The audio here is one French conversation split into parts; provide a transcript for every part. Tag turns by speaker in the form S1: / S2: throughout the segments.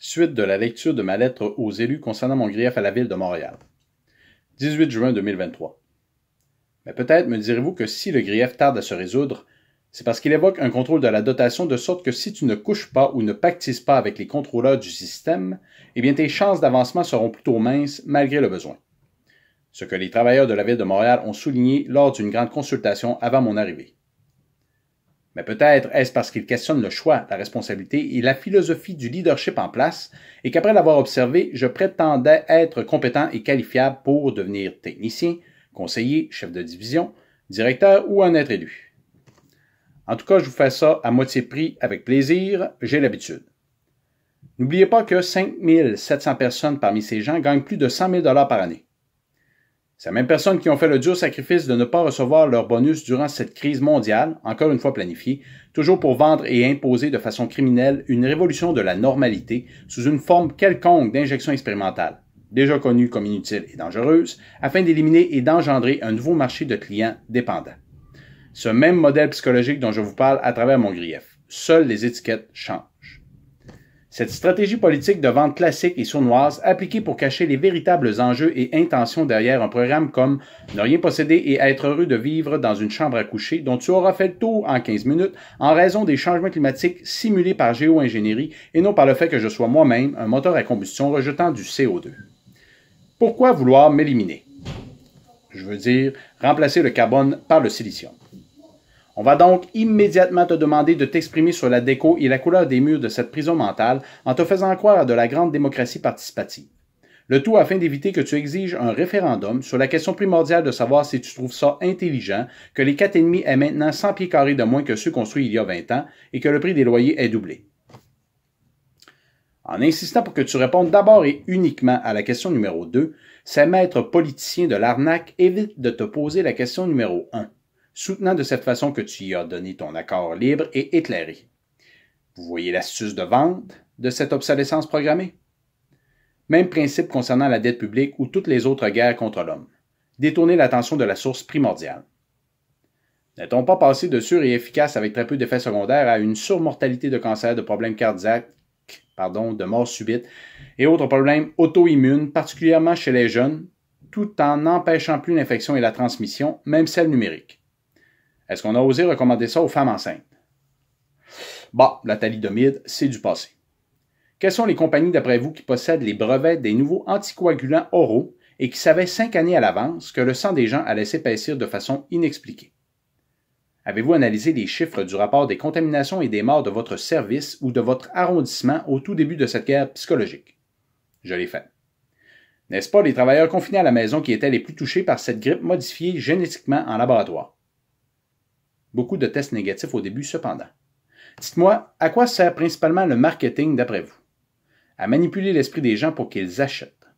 S1: Suite de la lecture de ma lettre aux élus concernant mon grief à la Ville de Montréal. 18 juin 2023. Mais peut-être me direz-vous que si le grief tarde à se résoudre, c'est parce qu'il évoque un contrôle de la dotation de sorte que si tu ne couches pas ou ne pactises pas avec les contrôleurs du système, eh bien tes chances d'avancement seront plutôt minces malgré le besoin. Ce que les travailleurs de la Ville de Montréal ont souligné lors d'une grande consultation avant mon arrivée. Mais peut-être est-ce parce qu'ils questionnent le choix, la responsabilité et la philosophie du leadership en place, et qu'après l'avoir observé, je prétendais être compétent et qualifiable pour devenir technicien, conseiller, chef de division, directeur ou un être élu. En tout cas, je vous fais ça à moitié prix avec plaisir, j'ai l'habitude. N'oubliez pas que 5700 personnes parmi ces gens gagnent plus de 100 000 $ par année. Ces mêmes personnes qui ont fait le dur sacrifice de ne pas recevoir leur bonus durant cette crise mondiale, encore une fois planifiée, toujours pour vendre et imposer de façon criminelle une révolution de la normalité sous une forme quelconque d'injection expérimentale, déjà connue comme inutile et dangereuse, afin d'éliminer et d'engendrer un nouveau marché de clients dépendants. Ce même modèle psychologique dont je vous parle à travers mon grief. Seules les étiquettes changent. Cette stratégie politique de vente classique et sournoise appliquée pour cacher les véritables enjeux et intentions derrière un programme comme ne rien posséder et être heureux de vivre dans une chambre à coucher dont tu auras fait le tour en 15 minutes en raison des changements climatiques simulés par géo-ingénierie et non par le fait que je sois moi-même un moteur à combustion rejetant du CO2. Pourquoi vouloir m'éliminer? Je veux dire, remplacer le carbone par le silicium. On va donc immédiatement te demander de t'exprimer sur la déco et la couleur des murs de cette prison mentale en te faisant croire à de la grande démocratie participative. Le tout afin d'éviter que tu exiges un référendum sur la question primordiale de savoir si tu trouves ça intelligent que les 4,5 aient maintenant 100 pieds carrés de moins que ceux construits il y a 20 ans et que le prix des loyers ait doublé. En insistant pour que tu répondes d'abord et uniquement à la question numéro 2, ces maîtres politiciens de l'arnaque évitent de te poser la question numéro 1. Soutenant de cette façon que tu y as donné ton accord libre et éclairé. Vous voyez l'astuce de vente de cette obsolescence programmée? Même principe concernant la dette publique ou toutes les autres guerres contre l'homme. Détourner l'attention de la source primordiale. N'est-on pas passé de sûr et efficace avec très peu d'effets secondaires à une surmortalité de cancer, de problèmes cardiaques, de mort subite et autres problèmes auto-immunes, particulièrement chez les jeunes, tout en n'empêchant plus l'infection et la transmission, même celle numérique? Est-ce qu'on a osé recommander ça aux femmes enceintes? Bon, la thalidomide, c'est du passé. Quelles sont les compagnies d'après vous qui possèdent les brevets des nouveaux anticoagulants oraux et qui savaient 5 années à l'avance que le sang des gens allait s'épaissir de façon inexpliquée? Avez-vous analysé les chiffres du rapport des contaminations et des morts de votre service ou de votre arrondissement au tout début de cette guerre psychologique? Je l'ai fait. N'est-ce pas les travailleurs confinés à la maison qui étaient les plus touchés par cette grippe modifiée génétiquement en laboratoire? Beaucoup de tests négatifs au début cependant. Dites-moi, à quoi sert principalement le marketing d'après vous? À manipuler l'esprit des gens pour qu'ils achètent.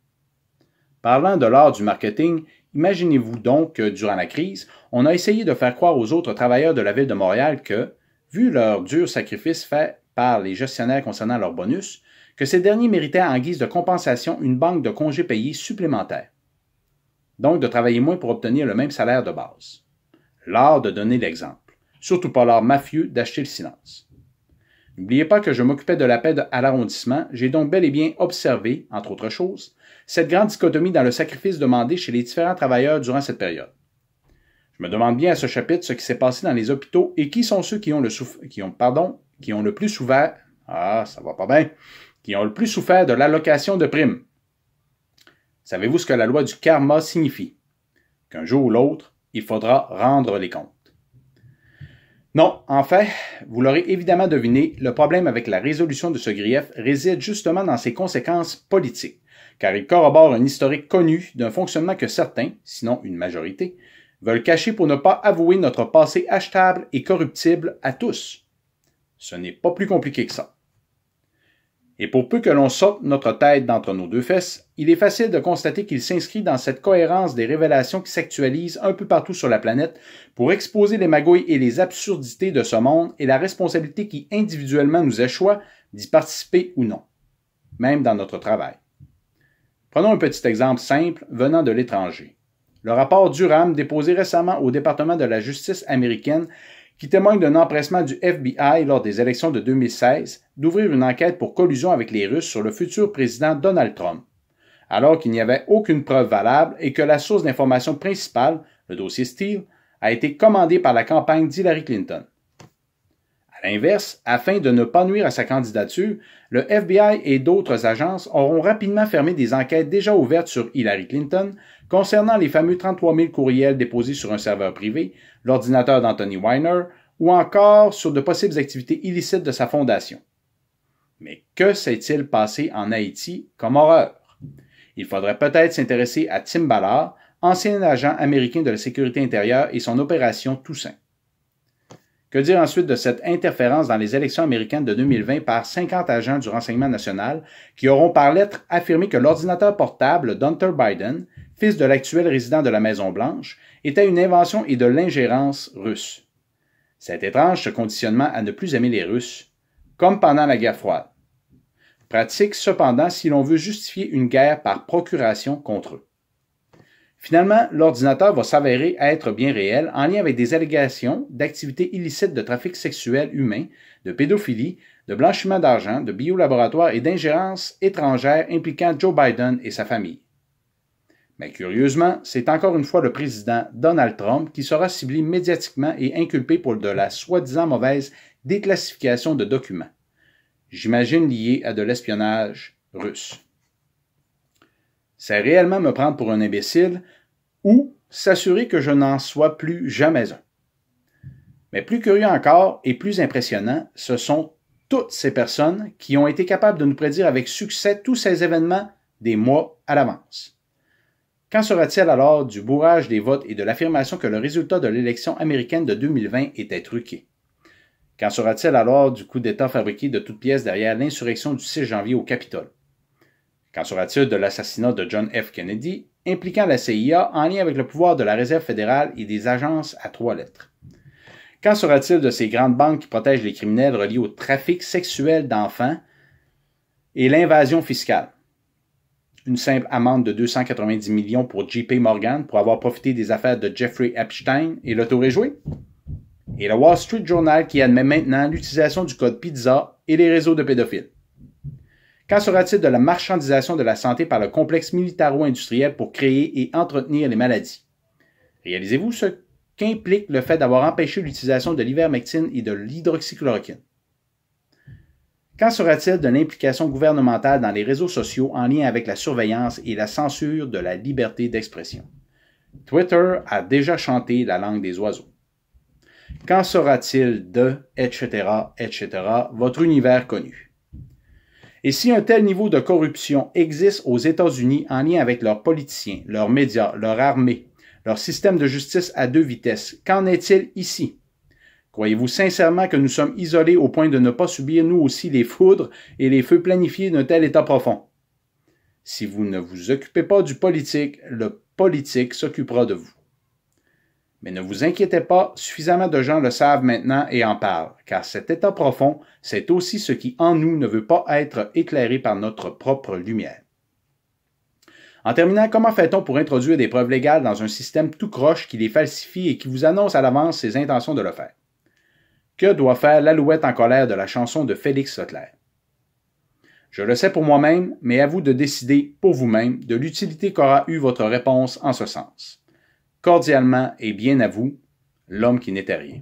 S1: Parlant de l'art du marketing, imaginez-vous donc que, durant la crise, on a essayé de faire croire aux autres travailleurs de la Ville de Montréal que, vu leur dur sacrifice fait par les gestionnaires concernant leur bonus, que ces derniers méritaient en guise de compensation une banque de congés payés supplémentaire. Donc de travailler moins pour obtenir le même salaire de base. L'art de donner l'exemple. Surtout pas l'art mafieux d'acheter le silence. N'oubliez pas que je m'occupais de la paix à l'arrondissement, j'ai donc bel et bien observé, entre autres choses, cette grande dichotomie dans le sacrifice demandé chez les différents travailleurs durant cette période. Je me demande bien à ce chapitre ce qui s'est passé dans les hôpitaux et qui sont ceux qui ont le plus souffert de l'allocation de primes. Savez-vous ce que la loi du karma signifie? Qu'un jour ou l'autre, il faudra rendre les comptes. Non, en fait, vous l'aurez évidemment deviné, le problème avec la résolution de ce grief réside justement dans ses conséquences politiques, car il corrobore un historique connu d'un fonctionnement que certains, sinon une majorité, veulent cacher pour ne pas avouer notre passé achetable et corruptible à tous. Ce n'est pas plus compliqué que ça. Et pour peu que l'on sorte notre tête d'entre nos deux fesses, il est facile de constater qu'il s'inscrit dans cette cohérence des révélations qui s'actualisent un peu partout sur la planète pour exposer les magouilles et les absurdités de ce monde et la responsabilité qui individuellement nous échoit d'y participer ou non, même dans notre travail. Prenons un petit exemple simple venant de l'étranger. Le rapport Durham déposé récemment au département de la justice américaine qui témoigne d'un empressement du FBI lors des élections de 2016 d'ouvrir une enquête pour collusion avec les Russes sur le futur président Donald Trump, alors qu'il n'y avait aucune preuve valable et que la source d'information principale, le dossier Steele, a été commandé par la campagne d'Hillary Clinton. À l'inverse, afin de ne pas nuire à sa candidature, le FBI et d'autres agences auront rapidement fermé des enquêtes déjà ouvertes sur Hillary Clinton concernant les fameux 33 000 courriels déposés sur un serveur privé, l'ordinateur d'Anthony Weiner, ou encore sur de possibles activités illicites de sa fondation. Mais que s'est-il passé en Haïti comme horreur? Il faudrait peut-être s'intéresser à Tim Ballard, ancien agent américain de la sécurité intérieure et son opération Toussaint. Que dire ensuite de cette interférence dans les élections américaines de 2020 par 50 agents du renseignement national qui auront par lettre affirmé que l'ordinateur portable d'Hunter Biden, fils de l'actuel résident de la Maison-Blanche, était une invention et de l'ingérence russe. C'est étrange ce conditionnement à ne plus aimer les Russes, comme pendant la guerre froide. Pratique cependant si l'on veut justifier une guerre par procuration contre eux. Finalement, l'ordinateur va s'avérer être bien réel en lien avec des allégations d'activités illicites de trafic sexuel humain, de pédophilie, de blanchiment d'argent, de biolaboratoire et d'ingérence étrangère impliquant Joe Biden et sa famille. Mais curieusement, c'est encore une fois le président Donald Trump qui sera ciblé médiatiquement et inculpé pour de la soi-disant mauvaise déclassification de documents. J'imagine lié à de l'espionnage russe. C'est réellement me prendre pour un imbécile ou s'assurer que je n'en sois plus jamais un. Mais plus curieux encore et plus impressionnant, ce sont toutes ces personnes qui ont été capables de nous prédire avec succès tous ces événements des mois à l'avance. Qu'en sera-t-il alors du bourrage des votes et de l'affirmation que le résultat de l'élection américaine de 2020 était truqué? Qu'en sera-t-il alors du coup d'État fabriqué de toutes pièces derrière l'insurrection du 6 janvier au Capitole? Qu'en sera-t-il de l'assassinat de John F. Kennedy, impliquant la CIA en lien avec le pouvoir de la Réserve fédérale et des agences à 3 lettres? Qu'en sera-t-il de ces grandes banques qui protègent les criminels reliés au trafic sexuel d'enfants et l'invasion fiscale? Une simple amende de 290 millions pour J.P. Morgan pour avoir profité des affaires de Jeffrey Epstein et le tour est joué? Et le Wall Street Journal qui admet maintenant l'utilisation du code PITSA et les réseaux de pédophiles? Qu'en sera-t-il de la marchandisation de la santé par le complexe militaro-industriel pour créer et entretenir les maladies? Réalisez-vous ce qu'implique le fait d'avoir empêché l'utilisation de l'ivermectine et de l'hydroxychloroquine? Qu'en sera-t-il de l'implication gouvernementale dans les réseaux sociaux en lien avec la surveillance et la censure de la liberté d'expression? Twitter a déjà chanté la langue des oiseaux. Qu'en sera-t-il de, etc., votre univers connu? Et si un tel niveau de corruption existe aux États-Unis en lien avec leurs politiciens, leurs médias, leur armée, leur système de justice à 2 vitesses, qu'en est-il ici? Croyez-vous sincèrement que nous sommes isolés au point de ne pas subir nous aussi les foudres et les feux planifiés d'un tel état profond? Si vous ne vous occupez pas du politique, le politique s'occupera de vous. Mais ne vous inquiétez pas, suffisamment de gens le savent maintenant et en parlent, car cet état profond, c'est aussi ce qui en nous ne veut pas être éclairé par notre propre lumière. En terminant, comment fait-on pour introduire des preuves légales dans un système tout croche qui les falsifie et qui vous annonce à l'avance ses intentions de le faire? Que doit faire l'alouette en colère de la chanson de Félix Leclerc? Je le sais pour moi-même, mais à vous de décider pour vous-même de l'utilité qu'aura eu votre réponse en ce sens. Cordialement et bien à vous, l'homme qui n'était rien.